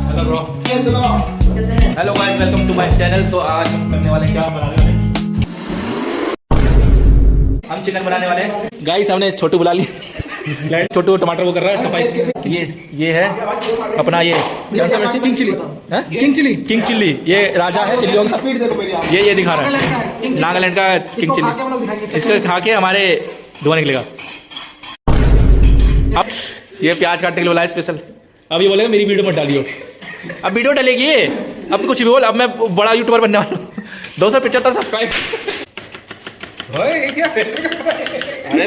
Hello bro. Hello guys, welcome to my channel. तो आज हम करने वाले क्या बनाने वाले, हम चिकन बनाने वाले हैं गाइस। हमने छोटू बुला ली। छोटू टमाटर वो कर रहा है सफाई। ये है अपना ये कौन सा मिर्ची, किंग चिली। किंग चिल्ली ये राजा है चिल्लियों का। ये दिखा रहा है नागालैंड का किंग चिल्ली। इसको खा के हमारे धुआं निकलेगा। अब ये प्याज काटने के लिए बोला है स्पेशल। अब ये बोलेगा मेरी वीडियो मत डालियो। अब वीडियो डालेगी, अब तो कुछ भी बोल। अब मैं बड़ा यूट्यूबर बनने वाला हूँ। 275 सब्सक्राइब। अरे